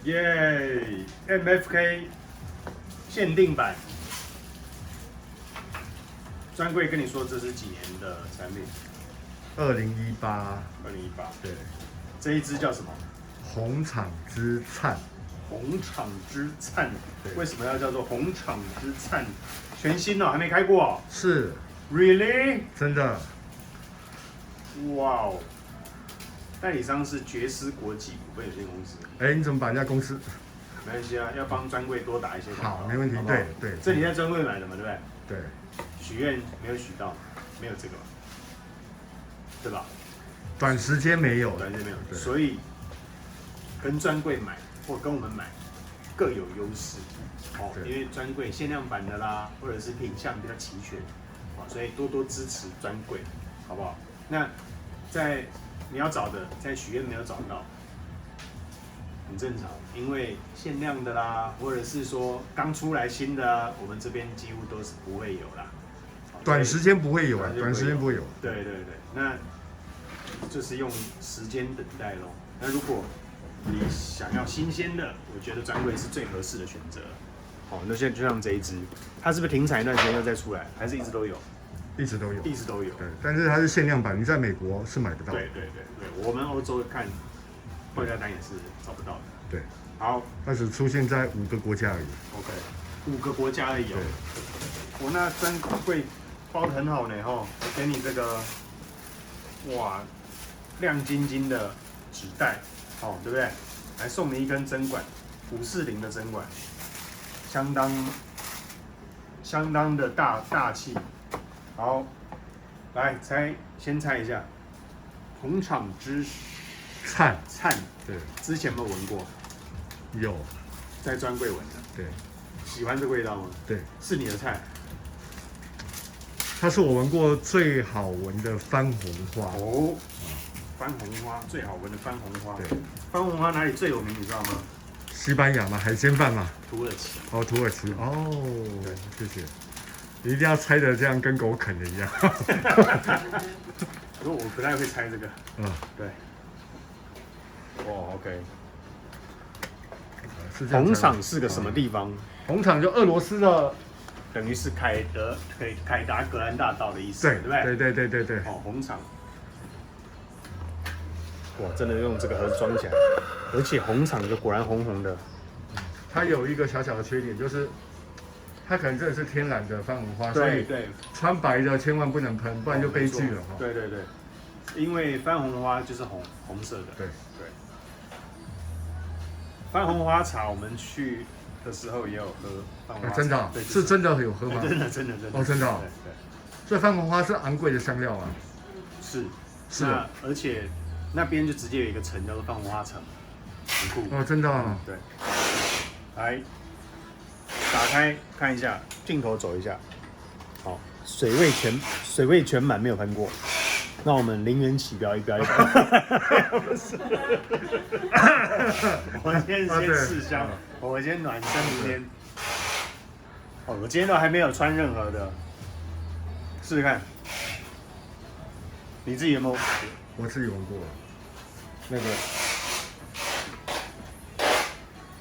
耶 ！MFK 限定版，专柜跟你说这是几年的产品2018， ？2018。对，这一支叫什么？红场之灿。红场之灿。对为什么要叫做红场之灿？全新哦，还没开过哦。是 Really？真的。哇哦！代理商是爵士国际股份有限公司。哎，你怎么把人家公司？没关系啊，要帮专柜多打一些广告。好，没问题。好不好对对。这你在专柜买的嘛，对不对？对。许愿没有许到，没有这个，对吧？短时间没有。短时间没有，对所以跟专柜买或跟我们买各有优势。哦，因为专柜限量版的啦，或者是品相比较齐全，哦，所以多多支持专柜，好不好？那在你要找的，在许愿没有找到，很正常，因为限量的啦，或者是说刚出来新的啊，我们这边几乎都是不会有啦。短时间不会有啊，短时间不会有。对对对，那就是用时间等待咯。那如果你想要新鲜的，我觉得专柜是最合适的选择。好，那现在就像这一支，它是不是停产一段时间又再出来，还是一直都有？一直都有。一直都有。对，但是它是限量版，你在美国是买不到的。对对对对，我们欧洲看报价单也是找不到的。对。好，它只出现在5个国家而已。OK，5个国家而已哦。我那专柜包得很好呢，吼，我给你这个，哇，亮晶晶的纸袋，哦，对不对？还送你一根针管，540的针管，相当的大气。好，来先猜一下，红场之灿。对。之前有没有闻过？有。在专柜闻的。对。喜欢这个味道吗？对。是你的菜。它是我闻过最好闻的番红花。哦。番红花最好闻的番红花。对。番红花哪里最有名？你知道吗？西班牙嘛，海鲜饭嘛。土耳其。哦，土耳其。哦，谢谢。你一定要猜的这样跟狗啃的一样。我不太会猜这个。对。哦 ，OK。红场是个什么地方？红场就俄罗斯的，等于是凯达格兰大道的意思，对不对？对。哦，红场。哇，真的用这个盒子装起来，而且红场就果然红红的。它有一个小小的缺点，就是它可能真的是天然的番红花，所以穿白的千万不能喷，不然就悲剧了哈。对，因为番红花就是红色的。对。番红花茶我们去的时候也有喝番红花茶。真的？是真的有喝吗？真的。哦，真的。对。所以番红花是昂贵的香料啊。是。那而且那边就直接有一个城叫做番红花城，很酷。哦，真的啊。对。来，打开看一下，镜头走一下。好，水位全满，没有喷过。那我们0元起标，一标。不是。我先试香，我先暖身明天。哦，我今天都还没有穿任何的，试试看。你自己有没有？我自己闻过。那个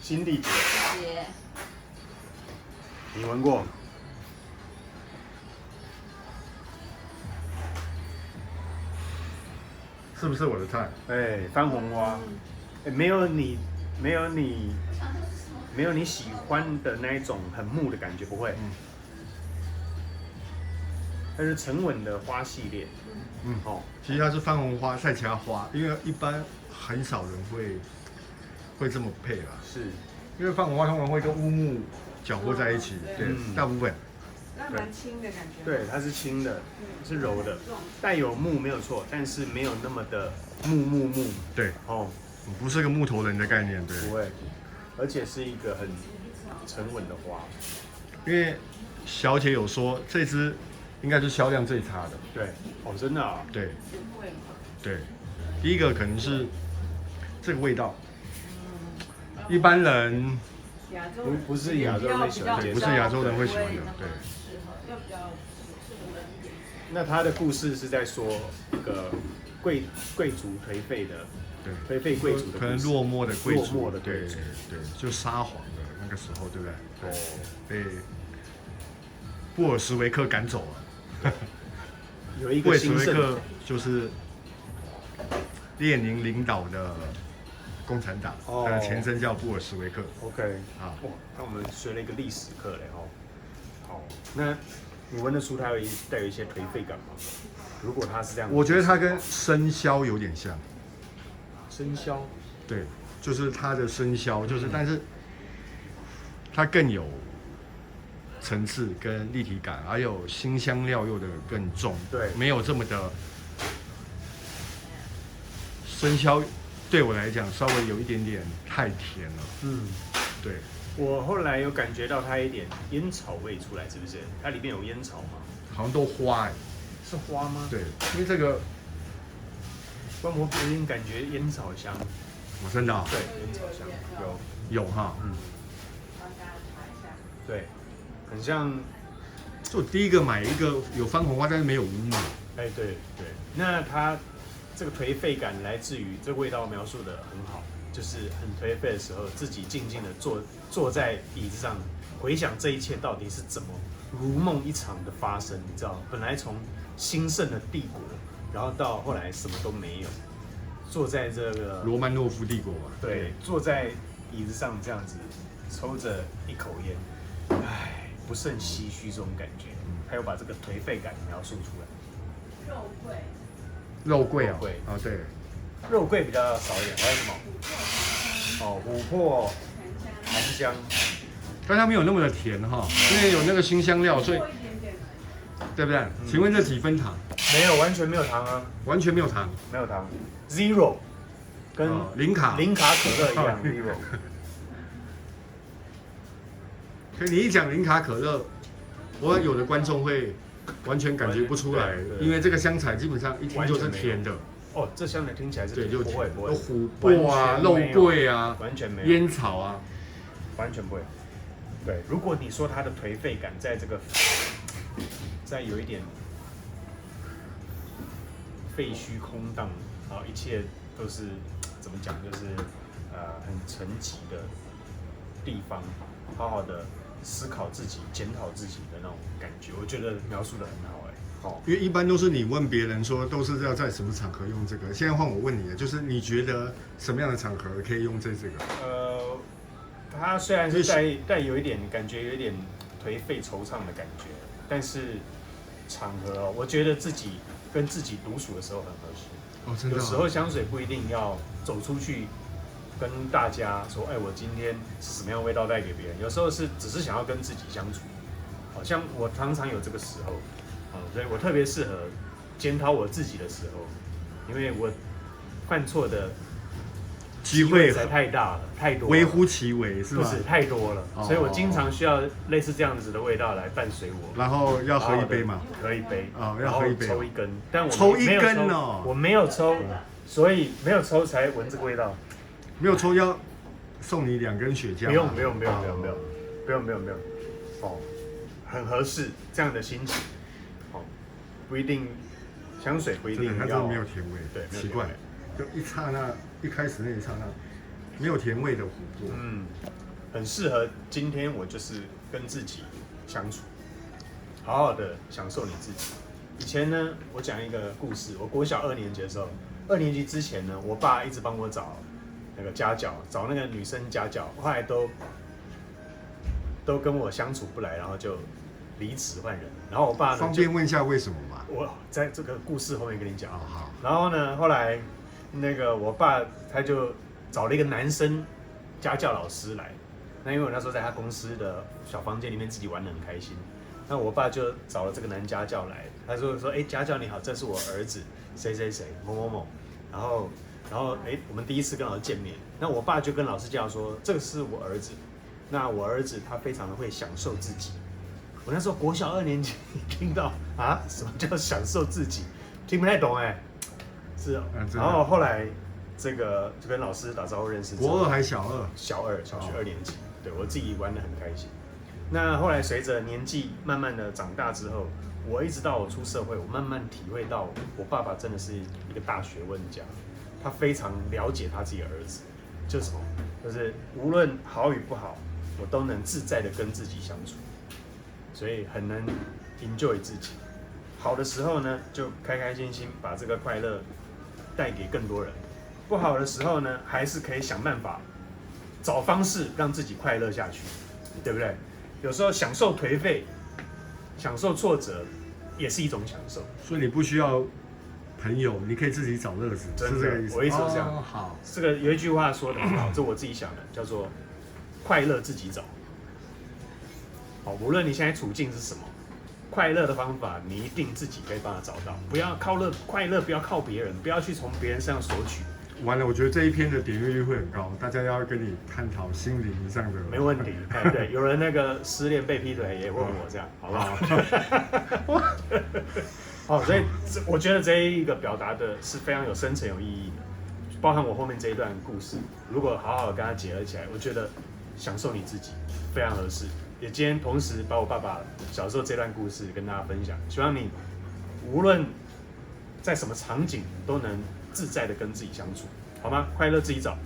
新地姐。你闻过？是不是我的菜？番红花，没有你喜欢的那一种很木的感觉，不会。它是沉稳的花系列。其实它是番红花再其他花，因为一般很少人会这么配啦。是，因为番红花通常会跟乌木搅和在一起，对，大部分。那蛮轻的感觉。对，它是轻的，是柔的，带有木没有错，但是没有那么的木。对。不是个木头人的概念，对。不会，而且是一个很沉稳的花。因为小姐有说这支应该是销量最差的。对。真的啊。对。对。第一个可能是这个味道，一般人不是亚洲人会喜欢，不是亚洲人会喜欢的，对。那他的故事是在说一个贵族颓废的颓废贵族的可能落寞的贵族，落寞的贵族，对，就撒谎的那个时候，对不对？哦，被布尔什维克赶走了。有一布尔什个兴盛，维克就是列宁领导的共产党，它的前身叫布尔什维克。 OK 啊，哇，那我们学了一个历史课嘞哦。好，那你闻得出它带有一些颓废感吗？如果它是这样，我觉得它跟生肖有点像。生肖，对，就是它的生肖，但是它更有层次跟立体感，还有辛香料用的更重，对，没有这么的生肖。对我来讲，稍微有一点点太甜了。嗯，对。我后来有感觉到它一点烟草味出来，是不是？它里面有烟草吗？好像都花哎。是花吗？对，因为这个，我有点感觉烟草香。我真的、哦。对，烟草香有哈，对，很像。就第一个买一个有番红花，但是没有乌木。哎，对对，那它这个颓废感来自于这味道描述的很好，就是很颓废的时候，自己静静的坐在椅子上，回想这一切到底是怎么如梦一场的发生，你知道，本来从兴盛的帝国，然后到后来什么都没有，坐在这个罗曼诺夫帝国嘛。对，坐在椅子上这样子，抽着一口烟，唉，不胜唏嘘这种感觉。他又把这个颓废感描述出来。肉桂啊，啊对，肉桂比较少一点，还有什么？哦，琥珀、檀香，但它没有那么的甜哈，因为有那个辛香料，所以对不对？请问这几分糖？没有，完全没有糖啊，完全没有糖，没有糖，zero， 跟零卡可乐一样，zero。可你一讲零卡可乐，我有的观众会完全感觉不出来，因为这个香菜基本上一听就是甜的。哦，这香菜听起来是对，就不会，有琥珀啊、肉桂啊、完全没有烟草啊，完全不会。对，如果你说它的颓废感在这个，在有一点废墟空荡，然后一切都是怎么讲，就是很沉寂的地方，好好的思考自己、检讨自己的那种感觉，我觉得描述的很好哎。好，因为一般都是你问别人说都是要在什么场合用这个，现在换我问你了，就是你觉得什么样的场合可以用这个？它虽然是带有一点感觉，有一点颓废惆怅的感觉，但是场合我觉得自己跟自己独处的时候很合适。哦，真的、有时候香水不一定要走出去跟大家说，哎，我今天是什么样的味道带给别人。有时候是只是想要跟自己相处，好像我常常有这个时候，所以我特别适合检讨我自己的时候，因为我犯错的机会实在太大了，太多了，微乎其微是吧？不是太多了，所以我经常需要类似这样子的味道来伴随我。然后要喝一杯嘛？喝一杯哦，要喝一杯，抽一根，但我抽一根哦，我没有抽，所以没有抽才闻这个味道。没有抽要送你2根雪茄。不用，哦，很合适这样的心情，哦，不一定香水不一定要，它真的没有甜味，对，奇怪，就一刹那，一开始那一刹那没有甜味的琥珀，很适合今天我就是跟自己相处，好好的享受你自己。以前呢，我讲一个故事，我国小2年级的时候，2年级之前呢，我爸一直帮我找那个家教，找那个女生家教，后来都跟我相处不来，然后就离职换人。然后我爸呢，方便问一下为什么吗？我在这个故事后面跟你讲。好。然后呢，后来那个我爸他就找了一个男生家教老师来。那因为我那时候在他公司的小房间里面自己玩得很开心，那我爸就找了这个男家教来，他说，哎，家教你好，这是我儿子谁谁谁某某某，然后哎，我们第一次跟老师见面，那我爸就跟老师介绍说，这个是我儿子，那我儿子他非常的会享受自己。我那时候国小2年级听到啊，什么叫享受自己，听不太懂哎，是哦，然后后来这个就跟老师打招呼认识，国2还小2？小2，小学2年级，对我自己玩得很开心。那后来随着年纪慢慢的长大之后，我一直到我出社会，我慢慢体会到我爸爸真的是一个大学问家。他非常了解他自己的儿子，就是什么？就是无论好与不好，我都能自在的跟自己相处，所以很能 enjoy 自己。好的时候呢，就开开心心把这个快乐带给更多人；不好的时候呢，还是可以想办法找方式让自己快乐下去，对不对？有时候享受颓废，享受挫折，也是一种享受。所以你不需要朋友，你可以自己找乐子，真的是这个意思。我一直都这样。好，这个有一句话说的很好，这我自己想的，叫做“快乐自己找”。好，无论你现在处境是什么，快乐的方法你一定自己可以帮他找到。不要快乐，不要靠别人，不要去从别人身上索取。完了，我觉得这一篇的点阅率会很高，大家要跟你探讨心灵上的。没问题，对，有人那个失恋被劈腿也问我这样，好不好？好，所以我觉得这一个表达的是非常有深层有意义的，包含我后面这一段故事，如果好好的跟他结合起来，我觉得享受你自己非常合适。也今天同时把我爸爸小时候这段故事跟大家分享，希望你无论在什么场景都能自在的跟自己相处，好吗？快乐自己找。